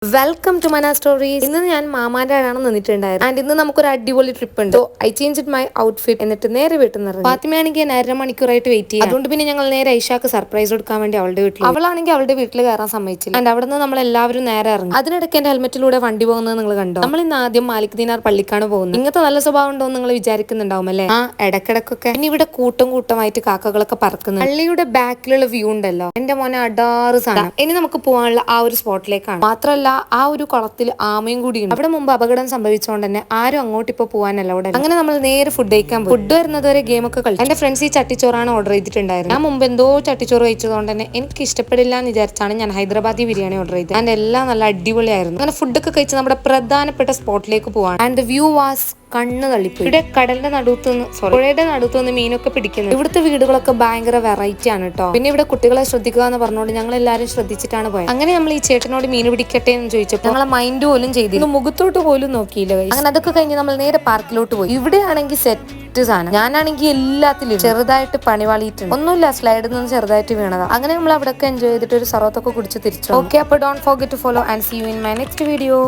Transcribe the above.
Welcome to Mana stories. ഇന്ന് ഞാൻ മാമാന്റെ ആണ് നിന്നിട്ടുണ്ടായിരുന്നു. ആൻഡ് ഇന്ന് നമുക്കൊരു അടിപൊളി ട്രിപ്പ് ഉണ്ട്. ഐ ചേഞ്ച് മൈ ഔട്ട്ഫിറ്റ് എന്നിട്ട് നേരെ വീട്ടിൽ നിന്ന് ഫാത്തിമയാണെങ്കിൽ ഞാൻ 1.5 മണിക്കൂറായിട്ട് വെയിറ്റ് ചെയ്യാം. അതുകൊണ്ട് പിന്നെ ഞങ്ങൾ നേരെ ഐഷാക്ക് സർപ്രൈസ് കൊടുക്കാൻ വേണ്ടി അവളുടെ വീട്ടിൽ. അവളാണെങ്കിൽ അവളുടെ വീട്ടിൽ കയറാൻ സമ്മതിച്ചില്ല. ആൻഡ് അവിടെ നിന്ന് നമ്മൾ എല്ലാവരും നേരെ ഇറങ്ങി. അതിനിടയ്ക്ക് എന്റെ ഹെൽമെറ്റിലൂടെ വണ്ടി പോകുന്നത് നിങ്ങൾ കണ്ടോ? നമ്മൾ ഇന്ന് ആദ്യം മാലിക് ദീനാർ പള്ളിക്കാണ് പോകുന്നത്. ഇങ്ങനത്തെ നല്ല സ്വഭാവം ഉണ്ടോ എന്ന് നിങ്ങൾ വിചാരിക്കുന്നുണ്ടാവും അല്ലേ? ഇടക്കിടക്കൊക്കെ ഇനി ഇവിടെ കൂട്ടമായിട്ട് കാക്കകളൊക്കെ പറക്കുന്നത്. പള്ളിയുടെ ബാക്കിലുള്ള വ്യൂ ഉണ്ടല്ലോ, എന്റെ മോനെ അടാറ് സാധനം. ഇനി നമുക്ക് പോകാനുള്ള ആ ഒരു സ്പോട്ടിലേക്കാണ്. മാത്രമല്ല ആ ഒരു കുളത്തിൽ ആമയും കൂടിയുണ്ട്. അവിടെ മുമ്പ് അപകടം സംഭവിച്ചുകൊണ്ട് തന്നെ ആരും അങ്ങോട്ട് ഇപ്പൊ പോകാനല്ല അവിടെ. അങ്ങനെ നമ്മൾ നേരെ ഫുഡ് കഴിക്കാൻ പോയി. ഫുഡ് വരുന്നത് വരെ ഗെയിം ഒക്കെ കളിച്ചു. എന്റെ ഫ്രണ്ട്സ് ഈ ചട്ടിച്ചോറാണ് ഓർഡർ ചെയ്തിട്ടുണ്ടായിരുന്നത്. ഞാൻ മുമ്പ് എന്തോ ചട്ടിച്ചോറ് കഴിച്ചതുകൊണ്ട് തന്നെ എനിക്ക് ഇഷ്ടപ്പെടില്ല എന്ന് വിചാരിച്ചാണ് ഞാൻ ഹൈദരാബാദി ബിരിയാണി ഓർഡർ ചെയ്തത്. ആൻഡ് എല്ലാം നല്ല അടിപൊളിയായിരുന്നു. അങ്ങനെ ഫുഡൊക്കെ കഴിച്ച് നമ്മുടെ പ്രധാനപ്പെട്ട സ്പോട്ടിലേക്ക് പോവാണ്. ആൻഡ് ദ വ്യൂ വാസ് കണ്ണ് തള്ളിപ്പോയി. ഇവിടെ കടലിന്റെ പുഴയുടെ നടുത്തുനിന്ന് മീനൊക്കെ പിടിക്കുന്നത്. ഇവിടുത്തെ വീടുകളൊക്കെ ഭയങ്കര വെറൈറ്റി ആണ് കേട്ടോ. പിന്നെ ഇവിടെ കുട്ടികളെ ശ്രദ്ധിക്കുക എന്ന് പറഞ്ഞുകൊണ്ട് ഞങ്ങൾ എല്ലാവരും ശ്രദ്ധിച്ചിട്ടാണ് പോയത്. അങ്ങനെ നമ്മൾ ഈ ചേട്ടനോട് മീൻ പിടിക്കട്ടെ എന്ന് ചോദിച്ചപ്പോൾ ഞങ്ങളെ മൈൻഡ് പോലും ചെയ്തില്ല, മുഖത്തോട്ട് പോലും നോക്കിയില്ല. അങ്ങനെ അതൊക്കെ കഴിഞ്ഞ് നമ്മൾ നേരെ പാർക്കിലോട്ട് പോയി. ഇവിടെയാണെങ്കിൽ സെറ്റ് സാധനം. ഞാനാണെങ്കിൽ എല്ലാത്തിലും ചെറുതായിട്ട് പണിവാളിയിട്ടുണ്ട്. ഒന്നുമില്ല, സ്ലൈഡിൽ നിന്ന് ചെറുതായിട്ട് വീണതാ. അങ്ങനെ നമ്മൾ അവിടെ എൻജോയ് ചെയ്തിട്ട് ഒരു സർവത്തൊക്കെ കുടിച്ച് തിരിച്ചു. ഓക്കെ, അപ്പോൾ don't forget to follow and see you in my next video.